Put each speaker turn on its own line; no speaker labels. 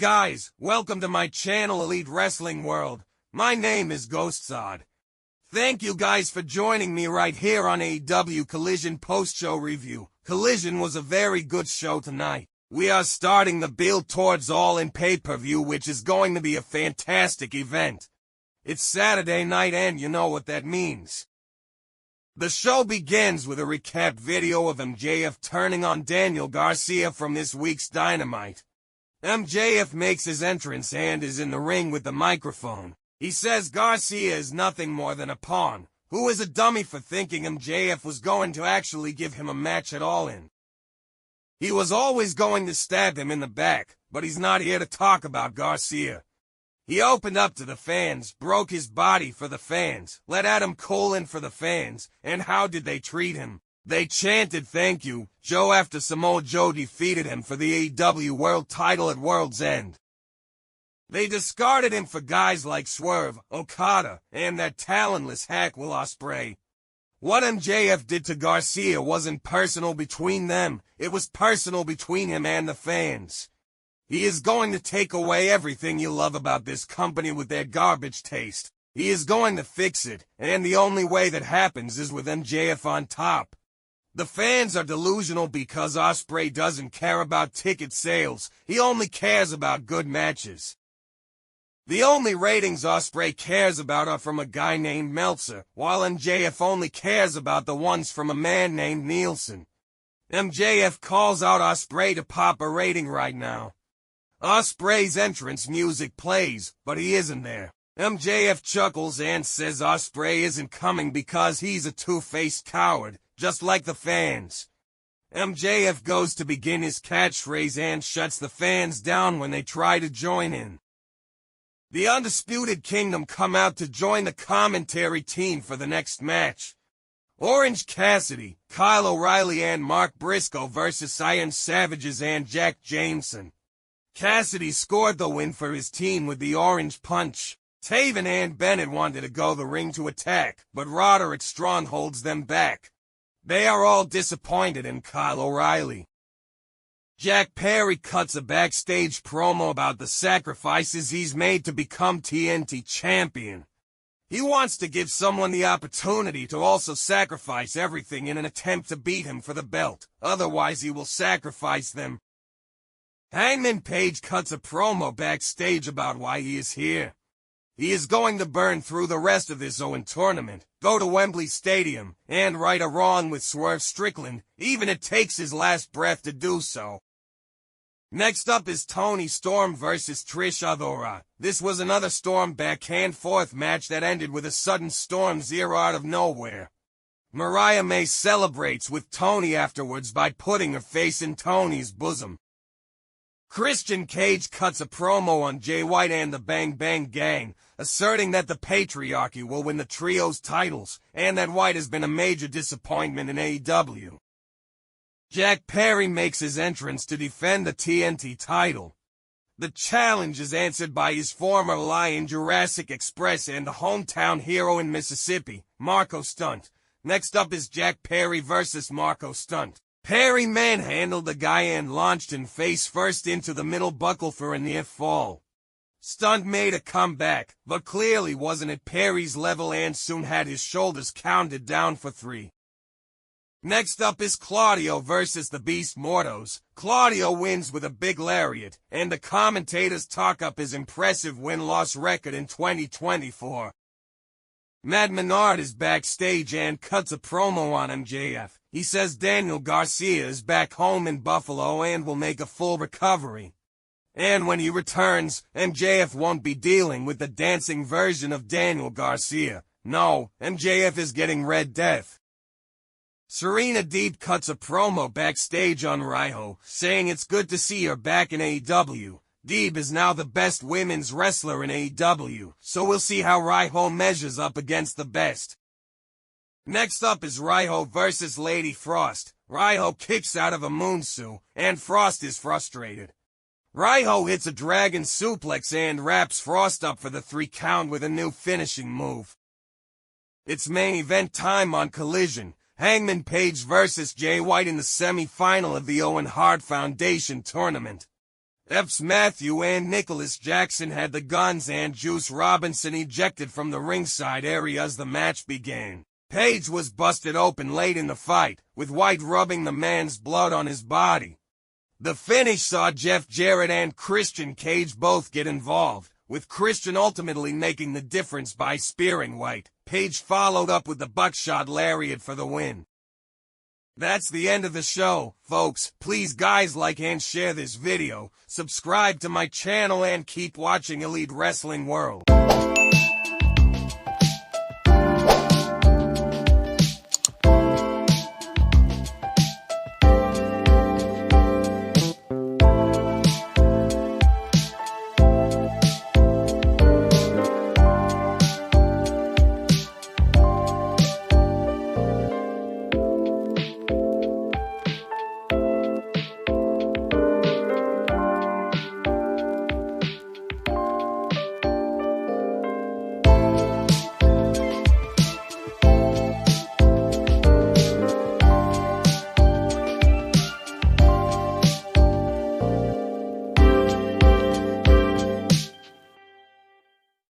guys, welcome to my channel Elite Wrestling World. My name is GhostSaad. Thank you guys for joining me right here on AEW Collision post-show review. Collision was a very good show tonight. We are starting the build towards All In pay-per-view, which is going to be a fantastic event. It's Saturday night and you know what that means. The show begins with a recap video of MJF turning on Daniel Garcia from this week's Dynamite. MJF makes his entrance and is in the ring with the microphone. He says Garcia is nothing more than a pawn, who is a dummy for thinking MJF was going to actually give him a match at All In. He was always going to stab him in the back, but he's not here to talk about Garcia. He opened up to the fans, broke his body for the fans, let Adam Cole in for the fans, and how did they treat him? They chanted thank you, Joe, after Samoa Joe defeated him for the AEW World title at World's End. They discarded him for guys like Swerve, Okada, and that talentless hack Will Ospreay. What MJF did to Garcia wasn't personal between them, it was personal between him and the fans. He is going to take away everything you love about this company with their garbage taste. He is going to fix it, and the only way that happens is with MJF on top. The fans are delusional because Ospreay doesn't care about ticket sales, he only cares about good matches. The only ratings Ospreay cares about are from a guy named Meltzer, while MJF only cares about the ones from a man named Nielsen. MJF calls out Ospreay to pop a rating right now. Ospreay's entrance music plays, but he isn't there. MJF chuckles and says Ospreay isn't coming because he's a two-faced coward, just like the fans. MJF goes to begin his catchphrase and shuts the fans down when they try to join in. The Undisputed Kingdom come out to join the commentary team for the next match. Orange Cassidy, Kyle O'Reilly and Mark Briscoe versus Iron Savages and Jack Jameson. Cassidy scored the win for his team with the Orange Punch. Taven and Bennett wanted to go the ring to attack, but Roderick Strong holds them back. They are all disappointed in Kyle O'Reilly. Jack Perry cuts a backstage promo about the sacrifices he's made to become TNT Champion. He wants to give someone the opportunity to also sacrifice everything in an attempt to beat him for the belt, otherwise he will sacrifice them. Hangman Page cuts a promo backstage about why he is here. He is going to burn through the rest of this Owen tournament, go to Wembley Stadium, and right a wrong with Swerve Strickland, even it takes his last breath to do so. Next up is Toni Storm versus Trish Adora. This was another Storm back-and-forth match that ended with a sudden Storm Zero out of nowhere. Mariah May celebrates with Toni afterwards by putting her face in Toni's bosom. Christian Cage cuts a promo on Jay White and the Bang Bang Gang, asserting that the Patriarchy will win the Trios titles, and that White has been a major disappointment in AEW. Jack Perry makes his entrance to defend the TNT title. The challenge is answered by his former ally in Jurassic Express and the hometown hero in Mississippi, Marco Stunt. Next up is Jack Perry versus Marco Stunt. Perry manhandled the guy and launched him face first into the middle buckle for a near fall. Stunt made a comeback, but clearly wasn't at Perry's level and soon had his shoulders counted down for 3. Next up is Claudio versus the Beast Mortos. Claudio wins with a big lariat, and the commentators talk up his impressive win-loss record in 2024. Matt Menard is backstage and cuts a promo on MJF. He says Daniel Garcia is back home in Buffalo and will make a full recovery. And when he returns, MJF won't be dealing with the dancing version of Daniel Garcia. No, MJF is getting Red Death. Serena Deeb cuts a promo backstage on Riho, saying it's good to see her back in AEW. Deeb is now the best women's wrestler in AEW, so we'll see how Riho measures up against the best. Next up is Riho versus Lady Frost. Riho kicks out of a moonsault, and Frost is frustrated. Riho hits a dragon suplex and wraps Frost up for the 3 count with a new finishing move. It's main event time on Collision. Hangman Page versus Jay White in the semi-final of the Owen Hart Foundation tournament. F's Matthew and Nicholas Jackson had the guns and Juice Robinson ejected from the ringside area as the match began. Page was busted open late in the fight, with White rubbing the man's blood on his body. The finish saw Jeff Jarrett and Christian Cage both get involved, with Christian ultimately making the difference by spearing White. Page followed up with the buckshot lariat for the win. That's the end of the show, folks. Please guys like and share this video, subscribe to my channel and keep watching Elite Wrestling World.